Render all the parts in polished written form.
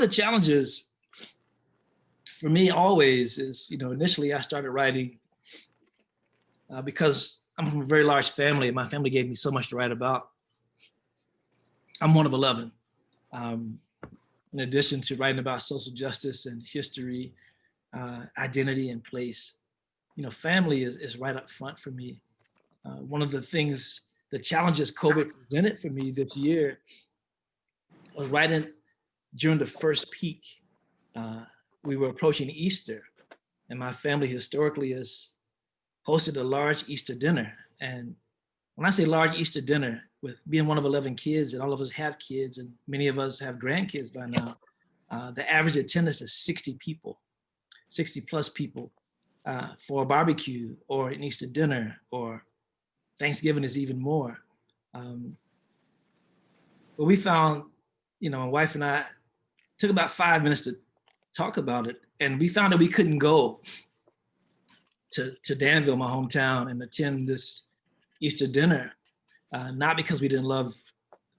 the challenges for me always is, initially I started writing because I'm from a very large family and my family gave me so much to write about. I'm one of 11. In addition to writing about social justice and history, identity and place, family is right up front for me. One of the challenges COVID presented for me this year was during the first peak. We were approaching Easter, and my family historically has hosted a large Easter dinner. And when I say large Easter dinner, with being one of 11 kids, and all of us have kids, and many of us have grandkids by now, the average attendance is 60 people, 60 plus people for a barbecue or an Easter dinner, or Thanksgiving is even more. But we found, my wife and I took about 5 minutes to talk about it, and we found that we couldn't go to Danville, my hometown, and attend this Easter dinner, not because we didn't love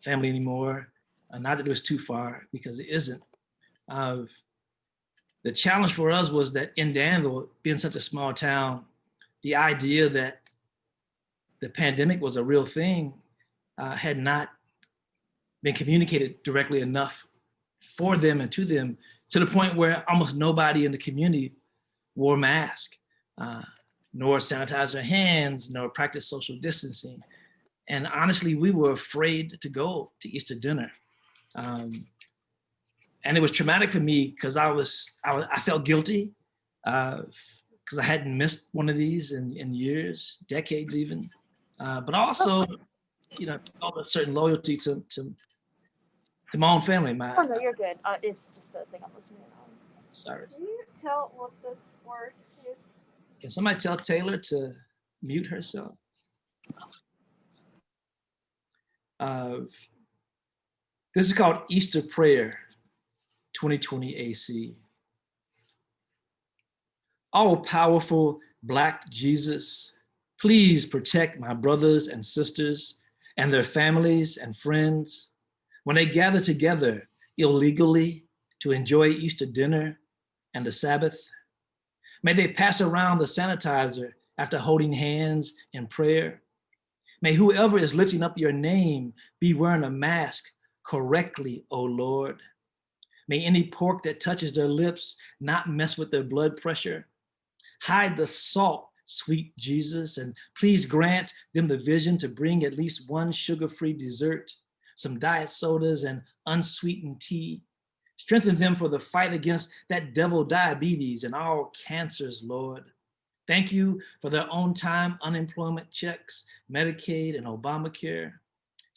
family anymore, not that it was too far, because it isn't. The challenge for us was that in Danville, being such a small town, the idea that the pandemic was a real thing had not been communicated directly enough for them and to them, to the point where almost nobody in the community wore a mask, nor sanitize their hands, nor practice social distancing. And honestly, we were afraid to go to Easter dinner. And it was traumatic for me because I felt guilty because I hadn't missed one of these in years, decades even. But also, felt a certain loyalty to my own family. Oh no, you're good. It's just a thing I'm listening on. Sorry. Can you tell what this word is? Can somebody tell Taylor to mute herself? This is called Easter Prayer 2020 AC. All-powerful Black Jesus, please protect my brothers and sisters and their families and friends when they gather together illegally to enjoy Easter dinner and the Sabbath. May they pass around the sanitizer after holding hands in prayer. May whoever is lifting up your name be wearing a mask correctly, O Lord. May any pork that touches their lips not mess with their blood pressure. Hide the salt, sweet Jesus, and please grant them the vision to bring at least one sugar-free dessert, some diet sodas and unsweetened tea. Strengthen them for the fight against that devil diabetes and all cancers, Lord. Thank you for their own time unemployment checks, Medicaid and Obamacare.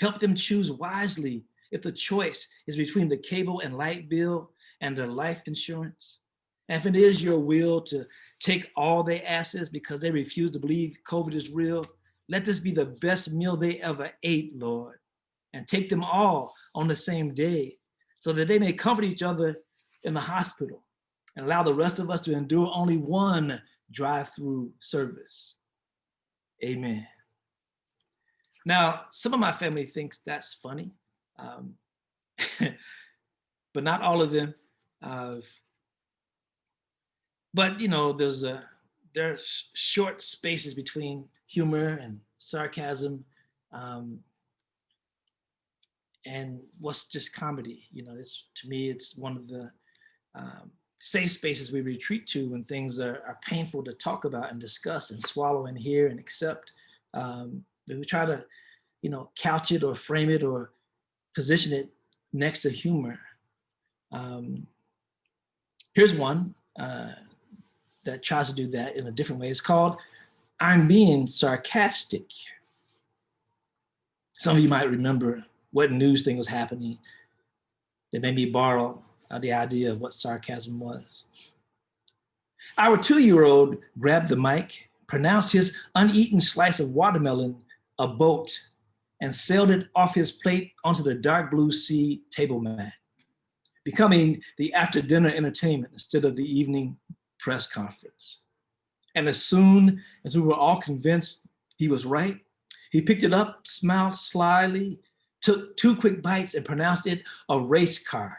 Help them choose wisely if the choice is between the cable and light bill and their life insurance. And if it is your will to take all their assets because they refuse to believe COVID is real, let this be the best meal they ever ate, Lord, and take them all on the same day so that they may comfort each other in the hospital and allow the rest of us to endure only one drive-through service. Amen. Now, some of my family thinks that's funny, but not all of them. But there's short spaces between humor and sarcasm, and what's just comedy. To me, it's one of the safe spaces we retreat to when things are painful to talk about and discuss and swallow and hear and accept. We try to, couch it or frame it or position it next to humor. Here's one that tries to do that in a different way. It's called I'm Being Sarcastic. Some of you might remember what news thing was happening that made me borrow the idea of what sarcasm was. Our 2-year-old grabbed the mic, pronounced his uneaten slice of watermelon a boat, and sailed it off his plate onto the dark blue sea table mat, becoming the after-dinner entertainment instead of the evening press conference. And as soon as we were all convinced he was right, he picked it up, smiled slyly, took 2 quick bites, and pronounced it a race car.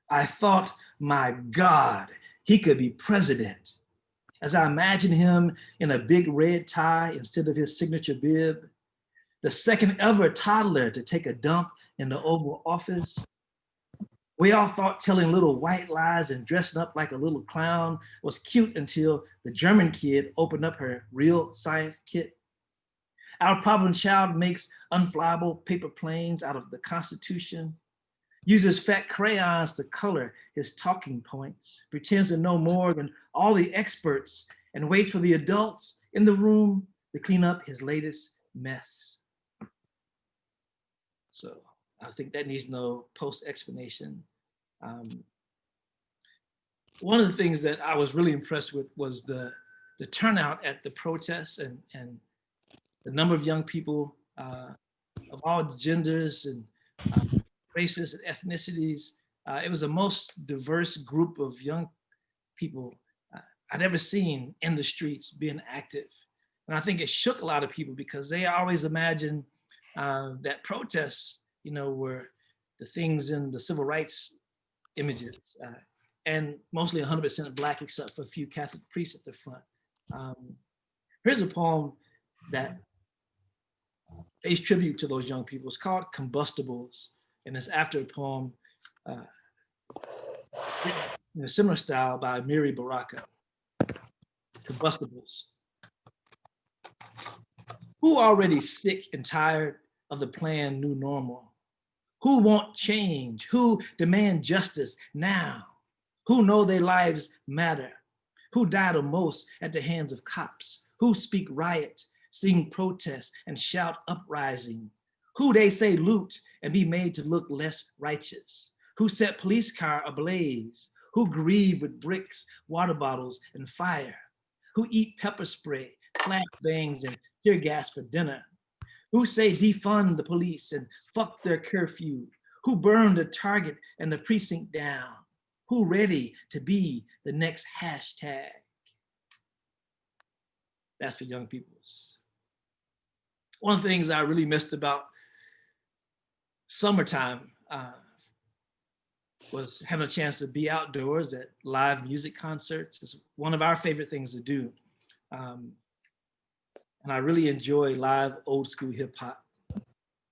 I thought, my God, he could be president. As I imagined him in a big red tie instead of his signature bib, the second ever toddler to take a dump in the Oval Office. We all thought telling little white lies and dressing up like a little clown was cute until the German kid opened up her real science kit. Our problem child makes unflyable paper planes out of the Constitution, uses fat crayons to color his talking points, pretends to know more than all the experts, and waits for the adults in the room to clean up his latest mess. So I think that needs no post-explanation. One of the things that I was really impressed with was the turnout at the protests and the number of young people of all genders and races and ethnicities. It was the most diverse group of young people I'd ever seen in the streets being active. And I think it shook a lot of people because they always imagined that protests, were the things in the civil rights images, and mostly 100% Black, except for a few Catholic priests at the front. Here's a poem that pays tribute to those young people. It's called Combustibles, and it's after a poem in a similar style by Miri Baraka. Combustibles. Who already sick and tired of the planned new normal? Who want change? Who demand justice now? Who know their lives matter? Who died the most at the hands of cops? Who speak riot, sing protest, and shout uprising? Who they say loot and be made to look less righteous? Who set police car ablaze? Who grieve with bricks, water bottles, and fire? Who eat pepper spray, flashbangs, and tear gas for dinner? Who say defund the police and fuck their curfew? Who burned the Target and the precinct down? Who ready to be the next hashtag? That's for young peoples. One of the things I really missed about summertime was having a chance to be outdoors at live music concerts. It's one of our favorite things to do. And I really enjoy live old school hip hop.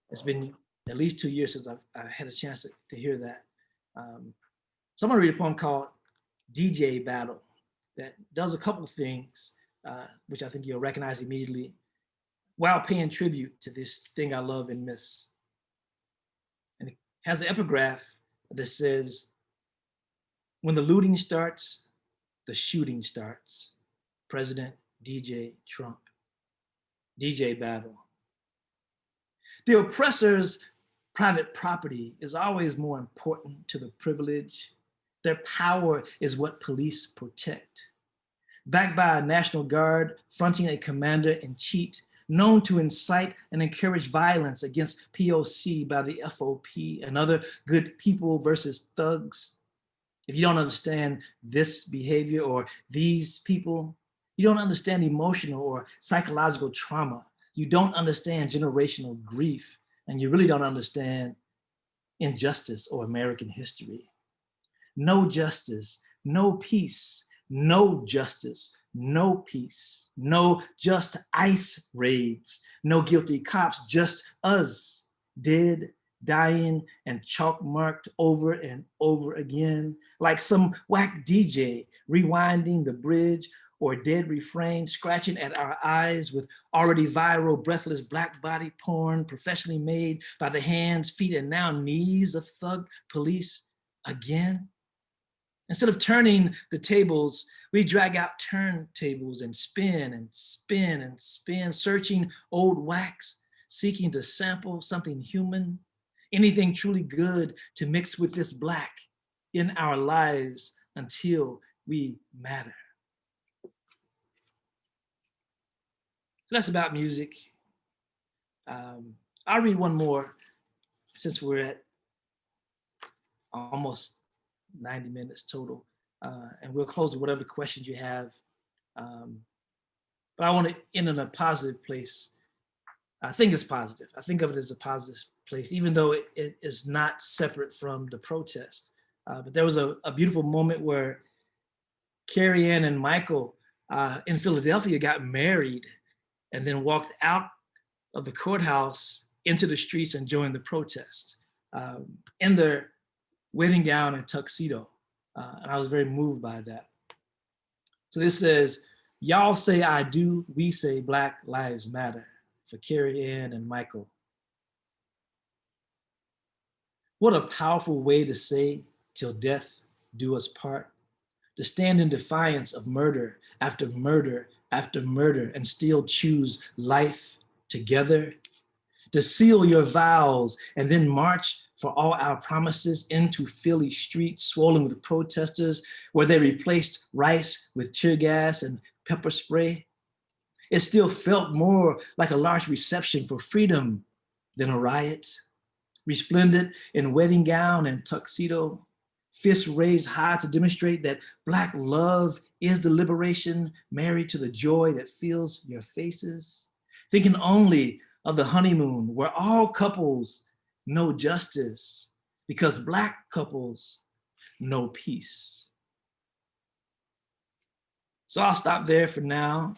It's been at least 2 years since I had a chance to hear that. So I'm gonna read a poem called DJ Battle that does a couple of things, which I think you'll recognize immediately, while paying tribute to this thing I love and miss. And it has an epigraph that says, when the looting starts, the shooting starts. President DJ Trump. DJ Battle. The oppressor's private property is always more important to the privileged. Their power is what police protect. Backed by a National Guard fronting a commander-in-chief known to incite and encourage violence against POC by the FOP and other good people versus thugs. If you don't understand this behavior or these people, you don't understand emotional or psychological trauma. You don't understand generational grief, and you really don't understand injustice or American history. No justice, no peace, no justice, no peace, no just ICE raids, no guilty cops, just us, dead, dying, and chalk marked over and over again, like some whack DJ rewinding the bridge or a dead refrain scratching at our eyes with already viral, breathless black body porn professionally made by the hands, feet, and now knees of thug police again. Instead of turning the tables, we drag out turntables and spin and spin and spin, searching old wax, seeking to sample something human, anything truly good to mix with this black in our lives until we matter. So that's about music. I'll read one more since we're at almost 90 minutes total. And we'll close with whatever questions you have. But I want to end in a positive place. I think it's positive. I think of it as a positive place, even though it is not separate from the protest. But there was a beautiful moment where Carrie Ann and Michael in Philadelphia got married and then walked out of the courthouse into the streets and joined the protest in their wedding gown and tuxedo. And I was very moved by that. So this says, y'all say I do, we say Black Lives Matter, for Carrie Ann and Michael. What a powerful way to say, till death do us part. To stand in defiance of murder after murder after murder and still choose life together. To seal your vows and then march for all our promises into Philly streets swollen with protesters where they replaced rice with tear gas and pepper spray. It still felt more like a large reception for freedom than a riot. Resplendent in wedding gown and tuxedo, fists raised high to demonstrate that Black love is the liberation married to the joy that fills your faces. Thinking only of the honeymoon where all couples know justice because Black couples know peace. So I'll stop there for now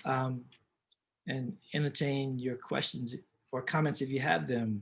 and entertain your questions or comments if you have them.